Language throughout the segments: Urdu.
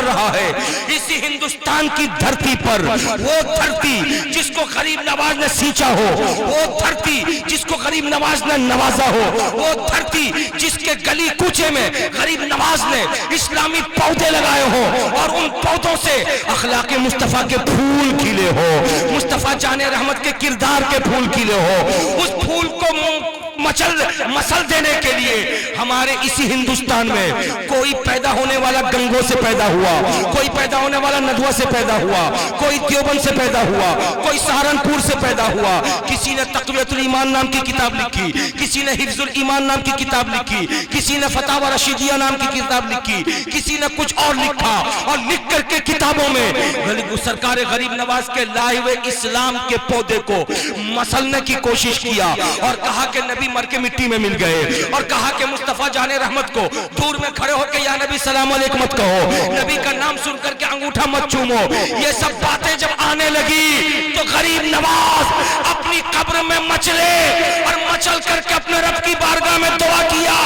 رہا ہے. اسی ہندوستان کی دھرتی پر, وہ دھرتی جس کو غریب نواز نے سینچا ہو, وہ دھرتی جس کو غریب نواز نے نوازا ہو, وہ دھرتی جس کے گلی کوچے میں غریب نواز نے اسلامی پودے لگائے ہو اور ان پودوں سے اخلاق مصطفیٰ کے پھول کھلے ہو, مصطفیٰ جان رحمت کے کردار کے پھول کھلے ہو, اس پھول کو مسل دینے کے لیے ہمارے اسی ہندوستان میں کوئی پیدا ہونے والا گنگوں سے پیدا ہوا, کوئی پیدا ہونے والا ندوہ سے پیدا ہوا, کوئی دیوبند سے پیدا ہوا, کوئی سہارنپور سے پیدا ہوا. کسی نے تقویت الایمان نام کی کتاب لکھی, کسی نے حفظ الایمان نام کی کتاب لکھی, کسی نے فتاوی رشیدیہ نام کی کتاب لکھی, کسی نے کچھ اور لکھا, اور لکھ کر کے کتابوں میں سرکار غریب نواز کے لائے ہوئے اسلام کے پودے کو مسلنے کی کوشش کیا, اور کہا کہ نبی مر کے مٹی میں مل گئے, اور کہا کہ مصطفیٰ جان رحمت کو دور میں کھڑے ہو کے یا نبی سلام علیکم مت کہو, نبی کا نام سن کر کے انگوٹھا مت چومو. یہ سب باتیں جب آنے لگی تو غریب نواز اپنی قبر میں مچلے اور مچل کر کے اپنے رب کی بارگاہ میں دعا کیا,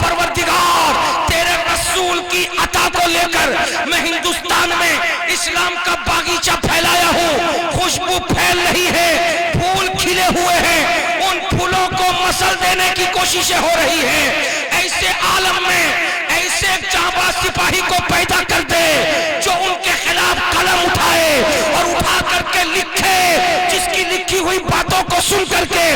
پروردگار تیرے رسول کی عطا کو لے کر میں ہندوستان میں اسلام کا باغیچہ پھیلایا ہوں, خوشبو پھیل رہی ہے, پھول کھلے ہوئے ہیں, ان پھولوں کو مسل دینے کی کوششیں ہو رہی ہیں. ایسے عالم میں ایسے جانباز سپاہی کو پیدا کر دے جو ان کے خلاف قلم اٹھائے اور اٹھا کر کے لکھے, جس کی لکھی ہوئی باتوں کو سن کر کے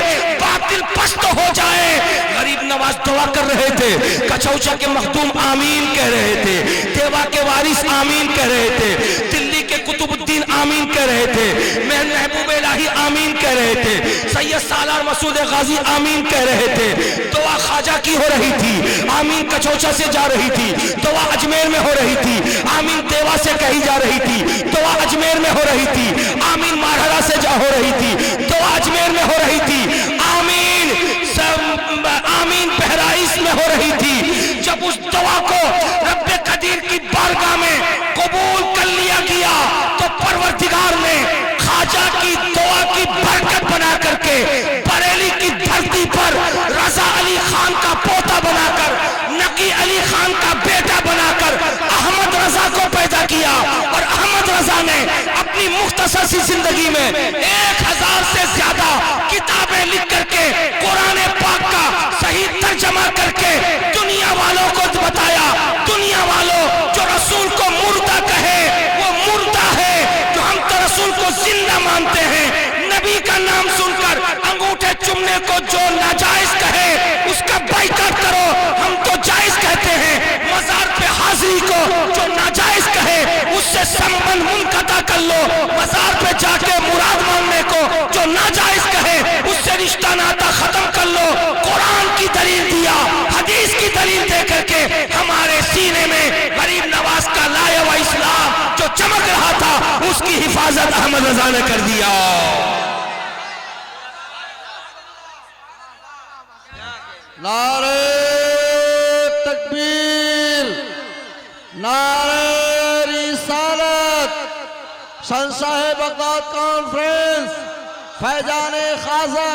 باطل پست ہو جائے. غریب نواز دعا کر رہے تھے, کچھوچا کے مخدوم آمین کہہ رہے تھے, دیوا کے وارث آمین کہہ رہے تھے, دلی کے قطب الدین آمین کہہ رہے تھے, محبوب الہی آمین کہہ رہے تھے, سید سالار مسعود غازی آمین کہہ رہے تھے. دعا خواجہ کی ہو رہی تھی, آمین کچھوچا سے جا رہی تھی. دعا اجمیر میں ہو رہی تھی, آمین دیوا سے کہی جا رہی تھی. دعا اجمیر میں ہو رہی تھی, آمین مارہرہ سے جا ہو رہی تھی. دعا اجمیر میں ہو رہی تھی, آمین بہرائچ میں ہو رہی تھی. جب اس دعا کو رب قدیر کی بارگاہ میں قبول کر لیا گیا تو پروردگار نے خواجہ کی دعا کی برکت بنا کر کے بریلی کی دھرتی پر رضا علی خان کا پوتا بنا کر, نقی علی خان کا بیٹا بنا کر احمد رضا کو پیدا کیا. اور احمد رضا نے اپنی مختصر سی زندگی میں 1000 سے زیادہ کتابیں لکھ کر کے قرآن پاک کا صحیح ترجمہ کر کے دنیا والوں کو بتایا. دنیا والوں جو رسول کو مردہ کہے وہ مردہ ہے, جو ہم تو رسول کو زندہ مانتے ہیں. نبی کا نام سن کر انگوٹھے چومنے کو جو ناجائز کہے اس کا بائیکاٹ کرو, ہم تو جائز کہتے ہیں. مزار پہ حاضری کو جو ناجائز کہے اس سے سنبند منقطع کر لو. مزار پہ جا کے مراد ماننے کو جو ناجائز کہے اس سے رشتہ ناتا ختم کر لو. قرآن کی دلیل دیا, حدیث کی دلیل دے کر کے ہمارے سینے میں غریب نواز کا لائے ہوا اسلام جو چمک رہا تھا اس کی حفاظت احمد رضا نے کر دیا. نعرہ تکبیر, نعرہ رسالت, شہنشاہ بغداد کانفرنس, فیضان خواجہ,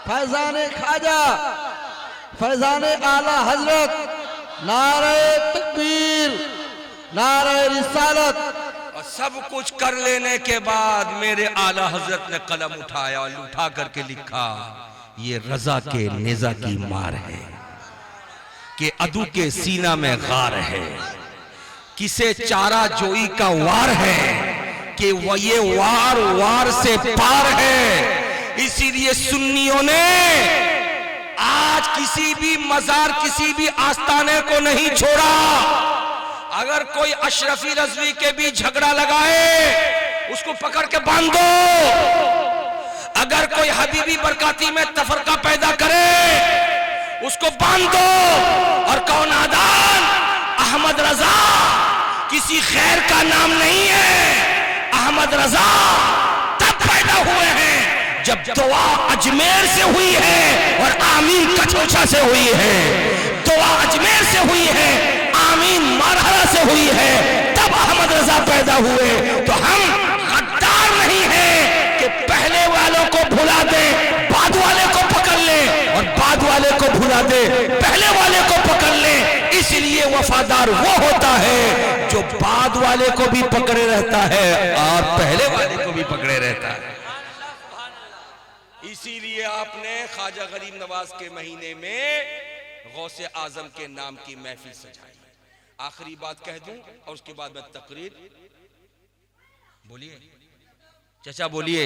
فیضان خواجہ, فیضان اعلی حضرت, نعرہ تکبیر, نعرہ رسالت. اور سب کچھ کر لینے کے بعد میرے اعلی حضرت نے قلم اٹھایا اور اٹھا کر کے لکھا, یہ رضا کے نیزہ کی مار ہے کہ عدو کے سینہ میں غار ہے, کسے چارہ جوئی کا وار ہے کہ وہ یہ وار وار سے پار ہے. اسی لیے سنیوں نے آج کسی بھی مزار, کسی بھی آستانے کو نہیں چھوڑا. اگر کوئی اشرفی رضوی کے بھی جھگڑا لگائے اس کو پکڑ کے باندھ دو. اگر کوئی حبیبی برکاتی میں تفرقہ پیدا کرے اس کو باندھ دو. اور کون آدان احمد رضا کسی خیر کا نام نہیں ہے. احمد رضا تب پیدا ہوئے ہیں جب دعا اجمیر سے ہوئی ہے اور آمین کچھوچا سے ہوئی ہے. دعا اجمیر سے ہوئی ہے, آمین مارہرہ سے ہوئی ہے, تب احمد رضا پیدا ہوئے. تو ہم غدار نہیں ہیں کہ پہلے والوں کو بھلا دیں, بعد والے کو پکڑ لیں, اور بعد والے کو بھلا دیں, پہلے والے کو پکڑ لیں. اس لیے وہ وفادار وہ ہوتا ہے جو بعد والے کو بھی پکڑے رہتا ہے اور پہلے والے کو بھی پکڑے رہتا ہے. اسی لیے آپ نے خواجہ غریب نواز کے مہینے میں غوث اعظم کے نام کی محفل سجائی. آخری بات کہہ دوں اور اس کے بعد میں تقریر. بولیے چچا بولیے.